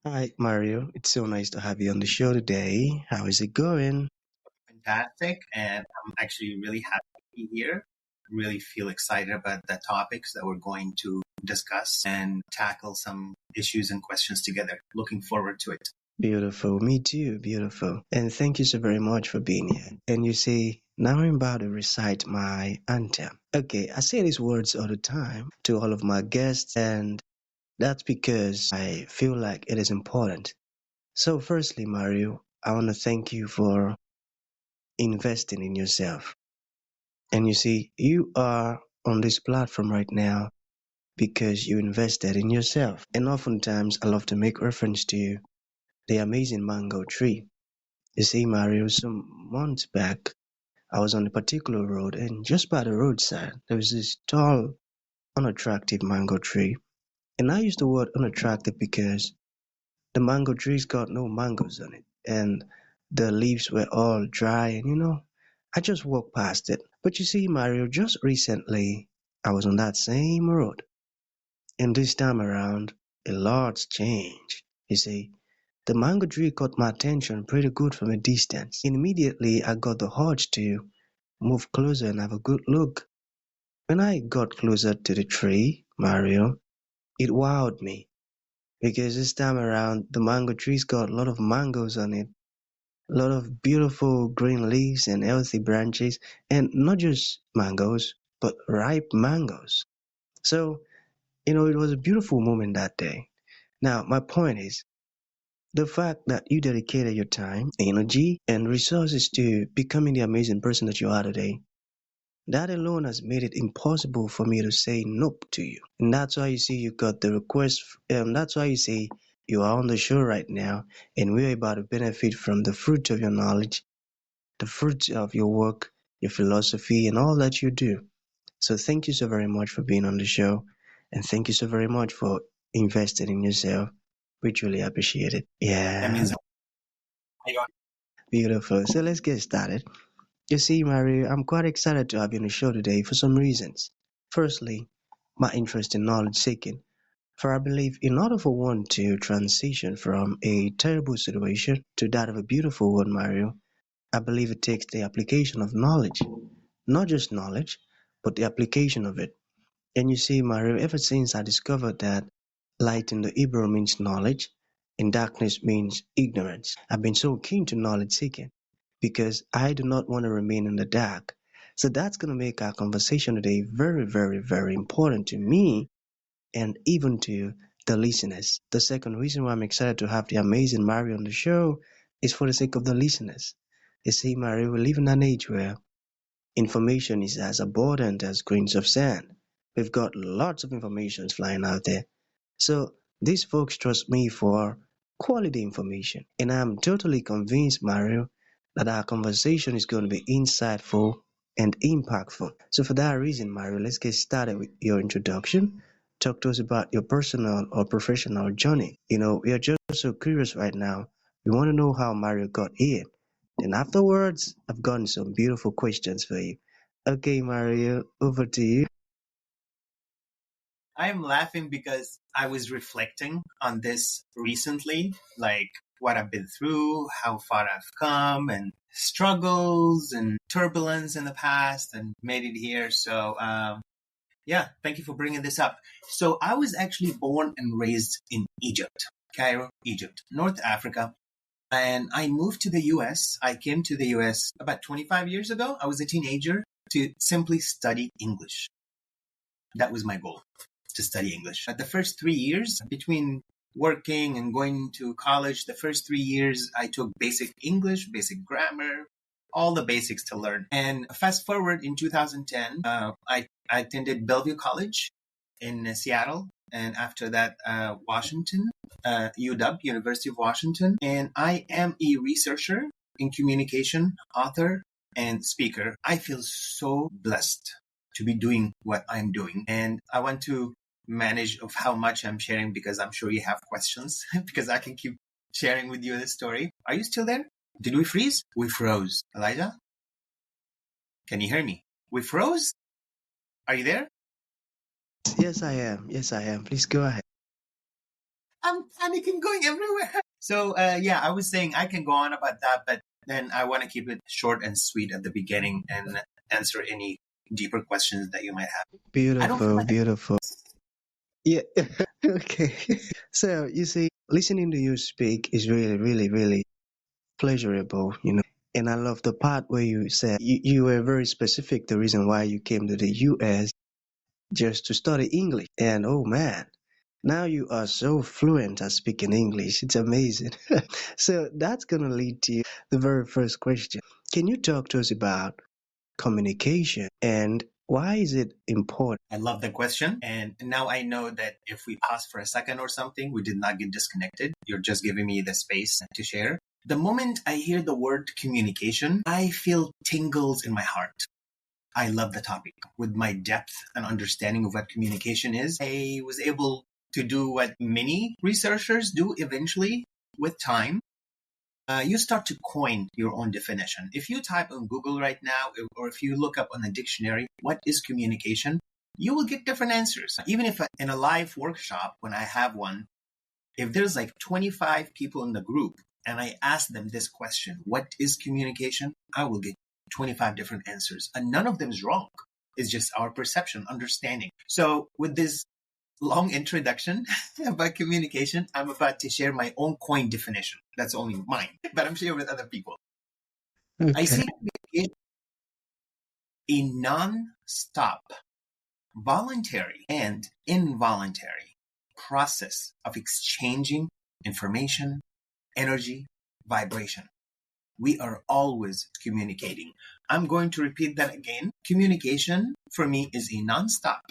Hi, Mario. It's so nice to have you on the show today. How is it going? Fantastic, and I'm actually really happy to be here. Really feel excited about the topics that we're going to discuss and tackle some issues and questions together. Looking forward to it. Beautiful. Me too. Beautiful. And thank you so very much for being here. And you see, now I'm about to recite my anthem. Okay, I say these words all the time to all of my guests, and that's because I feel like it is important. So, firstly, Mario, I want to thank you for investing in yourself. And you see, you are on this platform right now because you invested in yourself. And oftentimes, I love to make reference to the amazing mango tree. You see, Mario, some months back, I was on a particular road, and just by the roadside, there was this tall, unattractive mango tree. And I use the word unattractive because the mango tree's got no mangoes on it, and the leaves were all dry, and I just walked past it. But you see, Mario, just recently, I was on that same road. And this time around, a lot's changed. You see, the mango tree caught my attention pretty good from a distance. Immediately, I got the urge to move closer and have a good look. When I got closer to the tree, Mario, it wowed me because this time around, the mango tree's got a lot of mangoes on it, a lot of beautiful green leaves and healthy branches, and not just mangoes, but ripe mangoes. So, it was a beautiful moment that day. Now, my point is, the fact that you dedicated your time, energy, and resources to becoming the amazing person that you are today, that alone has made it impossible for me to say nope to you. And that's why you see you got the request, that's why you see you are on the show right now, and we're about to benefit from the fruit of your knowledge, the fruit of your work, your philosophy, and all that you do. So thank you so very much for being on the show, and thank you so very much for investing in yourself. We truly appreciate it. That Yeah. means Beautiful. So let's get started. You see, Mario, I'm quite excited to have you on the show today for some reasons. Firstly, my interest in knowledge seeking. For I believe in order for one to transition from a terrible situation to that of a beautiful one, Mario, I believe it takes the application of knowledge. Not just knowledge, but the application of it. And you see, Mario, ever since I discovered that light in the Hebrew means knowledge and darkness means ignorance, I've been so keen to knowledge seeking because I do not want to remain in the dark. So that's going to make our conversation today very, very, very important to me and even to the listeners. The second reason why I'm excited to have the amazing Mario on the show is for the sake of the listeners. You see, Mario, we live in an age where information is as abundant as grains of sand. We've got lots of information flying out there. So these folks trust me for quality information. And I'm totally convinced, Mario, that our conversation is going to be insightful and impactful. So for that reason, Mario, let's get started with your introduction. Talk to us about your personal or professional journey. We are just so curious right now. We want to know how Mario got here. Then afterwards, I've gotten some beautiful questions for you. Okay, Mario, over to you. I'm laughing because I was reflecting on this recently, like what I've been through, how far I've come, and struggles and turbulence in the past, and made it here. So, yeah, thank you for bringing this up. So I was actually born and raised in Egypt, Cairo, Egypt, North Africa. And I moved to the US. I came to the US about 25 years ago. I was a teenager to simply study English. That was my goal, to study English. At the first 3 years, between working and going to college, the first 3 years, I took basic English, basic grammar, all the basics to learn. And fast forward in 2010, I attended Bellevue College in Seattle. And after that, Washington, UW, University of Washington. And I am a researcher in communication, author, and speaker. I feel so blessed to be doing what I'm doing. And I want to manage of how much I'm sharing because I'm sure you have questions because I can keep sharing with you the story. Are you still there? Did we freeze? We froze. Elijah, can you hear me? We froze? Are you there? Yes, I am. Yes, I am. Please go ahead. I'm panicking, going everywhere. So, yeah, I was saying I can go on about that, but then I want to keep it short and sweet at the beginning and answer any deeper questions that you might have. I don't feel Beautiful, like beautiful. Yeah. Okay. So you see, listening to you speak is really, really, really pleasurable. And I love the part where you said you were very specific the reason why you came to the US just to study English. And oh man, now you are so fluent at speaking English. It's amazing. So that's going to lead to the very first question. Can you talk to us about communication and why is it important? I love the question. And now I know that if we pause for a second or something, we did not get disconnected. You're just giving me the space to share. The moment I hear the word communication, I feel tingles in my heart. I love the topic. With my depth and understanding of what communication is, I was able to do what many researchers do eventually with time. You start to coin your own definition. If you type on Google right now, or if you look up on the dictionary, what is communication? You will get different answers. Even if in a live workshop, when I have one, if there's like 25 people in the group and I ask them this question, what is communication? I will get 25 different answers and none of them is wrong. It's just our perception, understanding. So with this long introduction about communication, I'm about to share my own coin definition. That's only mine, but I'm sharing with other people. I Okay. see it a non-stop, voluntary and involuntary process of exchanging information, energy, vibration. We are always communicating. I'm going to repeat that again. Communication for me is a non-stop,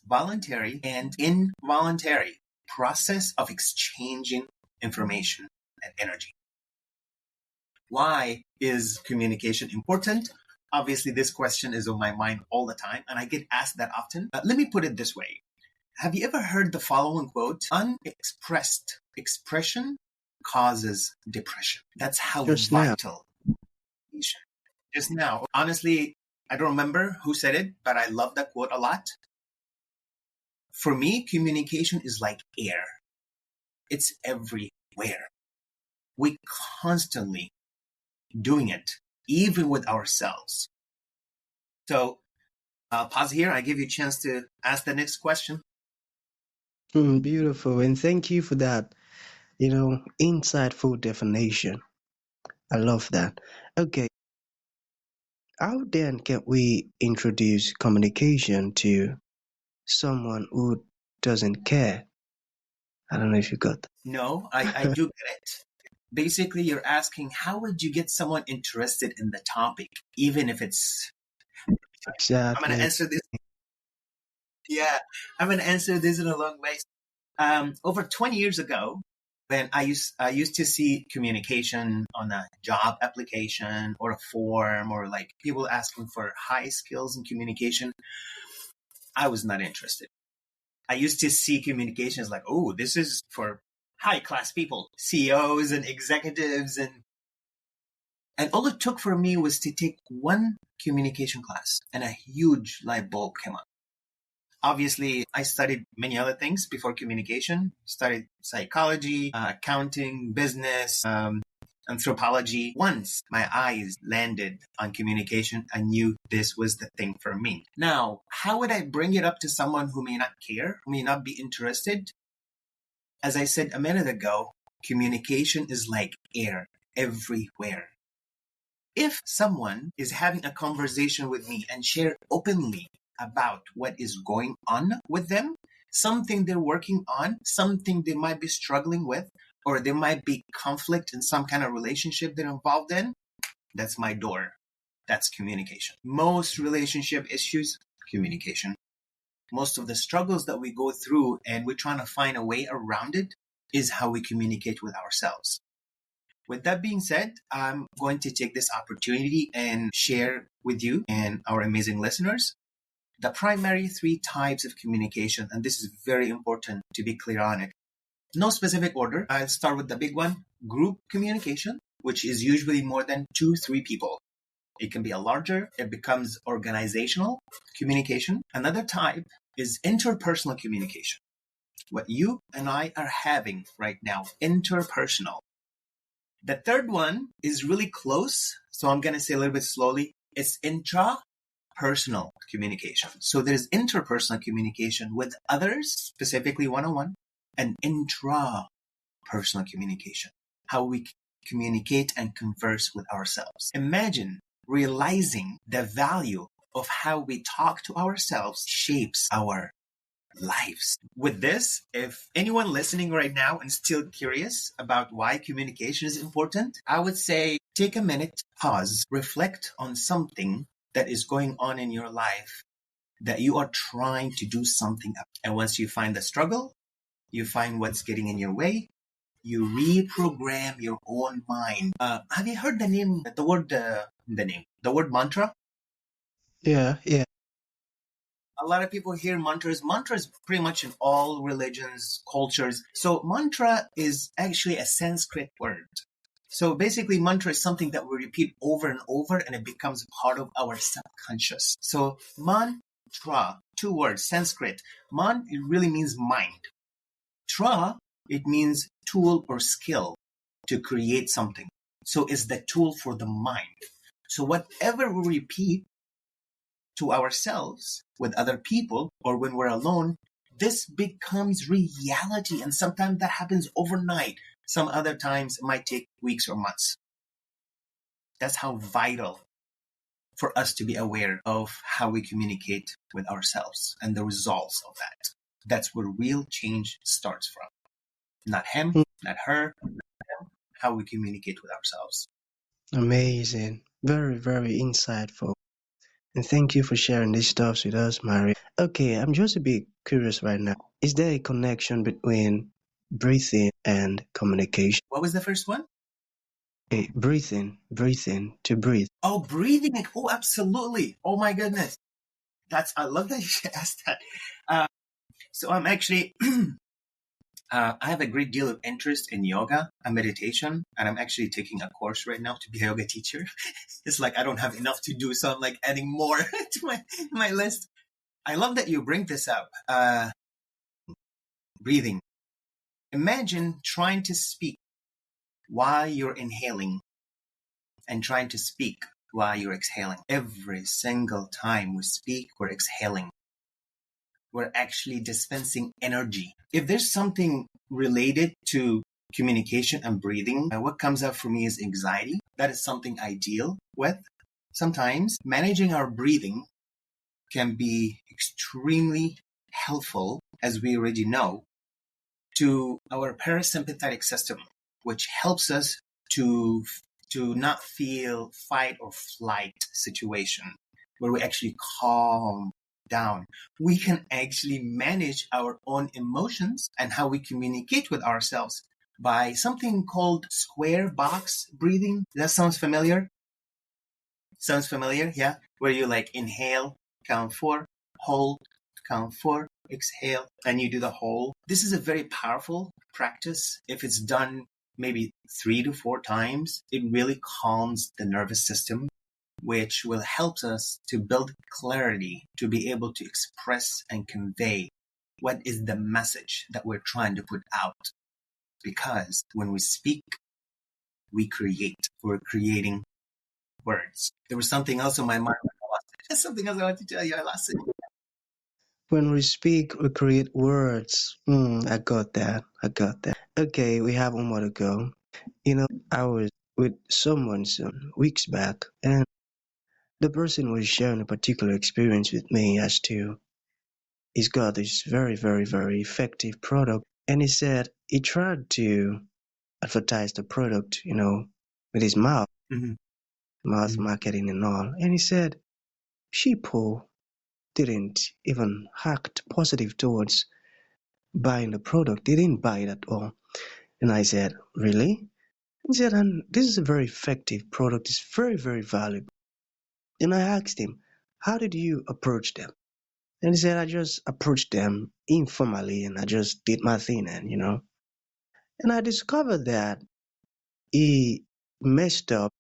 voluntary and involuntary process of exchanging information and energy. Why is communication important? Obviously, this question is on my mind all the time, and I get asked that often. Let me put it this way. Have you ever heard the following quote? Unexpressed expression causes depression. That's how Just now. vital communication is. Just now. Honestly, I don't remember who said it, but I love that quote a lot. For me, communication is like air. It's everywhere. We constantly doing it, even with ourselves. So I'll pause here. I give you a chance to ask the next question. Beautiful. And thank you for that, insightful definition. I love that. Okay. How then can we introduce communication to someone who doesn't care? I don't know if you got that. No, I do get it. Basically, you're asking, how would you get someone interested in the topic, even if it's... I'm going to Exactly. answer this. Yeah, I'm going to answer this in a long way. Over 20 years ago, when I used to see communication on a job application or a form or like people asking for high skills in communication, I was not interested. I used to see communication as like, oh, this is for high class people, CEOs and executives, and all it took for me was to take one communication class and a huge light bulb came on. Obviously, I studied many other things before communication, studied psychology, accounting, business, anthropology. Once my eyes landed on communication, I knew this was the thing for me. Now, how would I bring it up to someone who may not care, who may not be interested? As I said a minute ago, communication is like air everywhere. If someone is having a conversation with me and share openly about what is going on with them, something they're working on, something they might be struggling with, or there might be conflict in some kind of relationship they're involved in, that's my door. That's communication. Most relationship issues, communication. Most of the struggles that we go through and we're trying to find a way around it is how we communicate with ourselves. With that being said, I'm going to take this opportunity and share with you and our amazing listeners the primary three types of communication. And this is very important to be clear on it. No specific order. I'll start with the big one, group communication, which is usually more than 2-3 people. It can be a larger, it becomes organizational communication. Another type is interpersonal communication. what you and I are having right now, interpersonal. The third one is really close, so I'm going to say a little bit slowly. It's intrapersonal communication. So there's interpersonal communication with others, specifically one on one, and intrapersonal communication, how we communicate and converse with ourselves. Imagine realizing the value of how we talk to ourselves shapes our lives. With this, if anyone listening right now and still curious about why communication is important, I would say take a minute, pause, reflect on something that is going on in your life that you are trying to do something about. And once you find the struggle, you find what's getting in your way, you reprogram your own mind. Have you heard the word mantra? Yeah, yeah. A lot of people hear mantras. Mantras pretty much in all religions, cultures. So mantra is actually a Sanskrit word. So basically mantra is something that we repeat over and over and it becomes part of our subconscious. So mantra, two words, Sanskrit. Man, it really means mind. Tra, it means tool or skill to create something. So it's the tool for the mind. So whatever we repeat to ourselves with other people or when we're alone, this becomes reality. And sometimes that happens overnight. Some other times it might take weeks or months. That's how vital for us to be aware of how we communicate with ourselves and the results of that. That's where real change starts from. Not him, not her, how we communicate with ourselves. Amazing. Very, very insightful. And thank you for sharing these stuffs with us, Mary. Okay, I'm just a bit curious right now. Is there a connection between breathing and communication? What was the first one? Okay, breathing, to breathe. Oh, breathing. Oh, absolutely. Oh my goodness. I love that you asked that. So I'm actually, I have a great deal of interest in yoga and meditation, and I'm actually taking a course right now to be a yoga teacher. It's like I don't have enough to do, so I'm like adding more to my list. I love that you bring this up. Breathing. Imagine trying to speak while you're inhaling and trying to speak while you're exhaling. Every single time we speak, we're exhaling. We're actually dispensing energy. If there's something related to communication and breathing, what comes up for me is anxiety. That is something I deal with. Sometimes managing our breathing can be extremely helpful, as we already know, to our parasympathetic system, which helps us to not feel fight or flight situation where we actually calm down. We can actually manage our own emotions and how we communicate with ourselves by something called square box breathing. That sounds familiar? Sounds familiar? Yeah. Where you like inhale, count 4, hold, count 4, exhale, and you do the whole. This is a very powerful practice. If it's done maybe 3 to 4 times, it really calms the nervous system, which will help us to build clarity to be able to express and convey what is the message that we're trying to put out. Because when we speak, we create. We're creating words. There was something else on my mind. There's something else I want to tell you. I lost it. When we speak, we create words. I got that. I got that. Okay, we have one more to go. I was with someone some weeks back, and the person was sharing a particular experience with me as to he's got this very, very, very effective product, and he said he tried to advertise the product, with his mouth, Mm-hmm. mouth marketing and all, and he said people didn't even act positive towards buying the product. They didn't buy it at all. And I said, really? He said, and this is a very effective product. It's very, very valuable. And I asked him, how did you approach them? And he said, I just approached them informally and I just did my thing. And I discovered that he messed up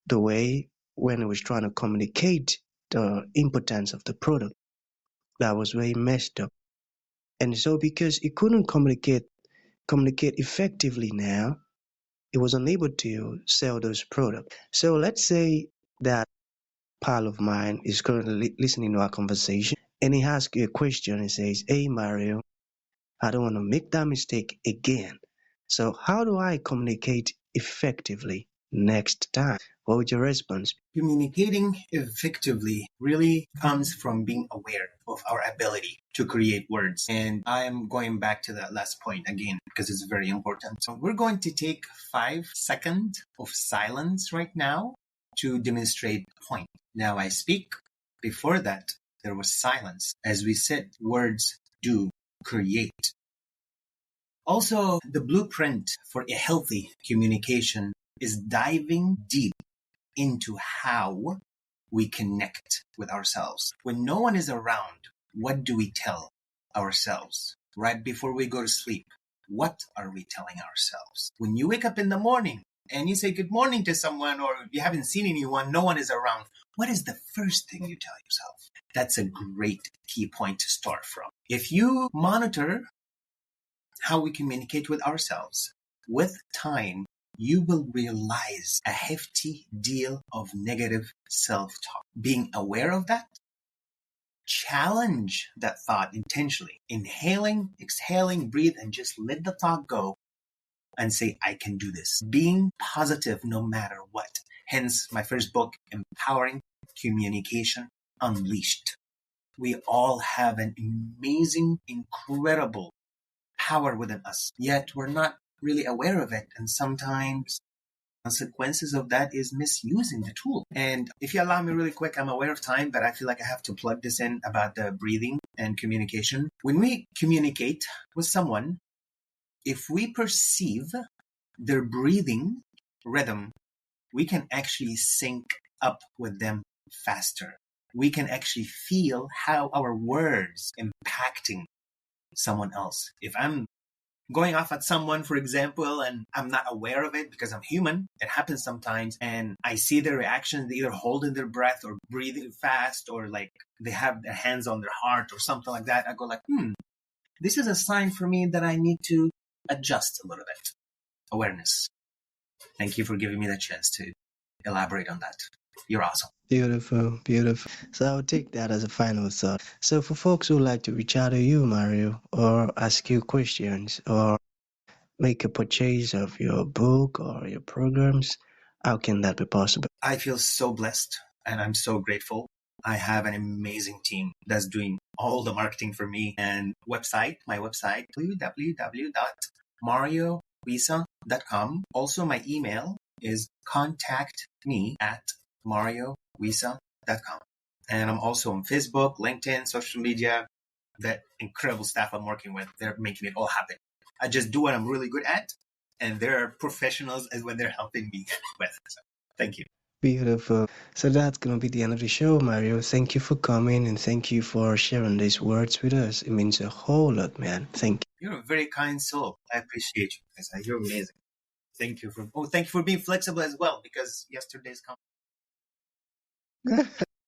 the way when he was trying to communicate the importance of the product. That was where he messed up. And so because he couldn't communicate effectively now, he was unable to sell those products. So let's say that pal of mine is currently listening to our conversation and he asks you a question and says, "Hey Mario, I don't want to make that mistake again. So how do I communicate effectively next time?" What would your response be? Communicating effectively really comes from being aware of our ability to create words. And I'm going back to that last point again because it's very important. So we're going to take 5 seconds of silence right now to demonstrate a point. Now I speak. Before that, there was silence. As we said, words do create. Also, the blueprint for a healthy communication is diving deep into how we connect with ourselves. When no one is around, what do we tell ourselves? Right before we go to sleep, what are we telling ourselves? When you wake up in the morning and you say good morning to someone or you haven't seen anyone, no one is around, what is the first thing you tell yourself? That's a great key point to start from. If you monitor how we communicate with ourselves, with time, you will realize a hefty deal of negative self-talk. Being aware of that, challenge that thought intentionally. Inhaling, exhaling, breathe, and just let the thought go and say, I can do this. Being positive no matter what. Hence my first book, Empowering Communication Unleashed. We all have an amazing, incredible power within us, yet we're not really aware of it. And sometimes consequences of that is misusing the tool. And if you allow me really quick, I'm aware of time, but I feel like I have to plug this in about the breathing and communication. When we communicate with someone, if we perceive their breathing rhythm, we can actually sync up with them faster. We can actually feel how our words impacting someone else. If I'm going off at someone, for example, and I'm not aware of it because I'm human, it happens sometimes, and I see their reaction, they either holding their breath or breathing fast or like they have their hands on their heart or something like that, I go like, this is a sign for me that I need to adjust a little bit. Awareness. Thank you for giving me the chance to elaborate on that. You're awesome. Beautiful, beautiful. So I'll take that as a final thought. So for folks who like to reach out to you, Mario, or ask you questions, or make a purchase of your book or your programs, how can that be possible? I feel so blessed and I'm so grateful. I have an amazing team that's doing all the marketing for me and my website, www.mariowissa.com. Also, my email is contactme@mariowissa.com. And I'm also on Facebook, LinkedIn, social media. That incredible staff I'm working with, they're making it all happen. I just do what I'm really good at, and they're professionals as when they're helping me with. So, thank you. Beautiful. So that's going to be the end of the show, Mario. Thank you for coming and thank you for sharing these words with us. It means a whole lot, man. Thank You're a very kind soul. I appreciate you guys. You're amazing. Thank you for being flexible as well because yesterday's you.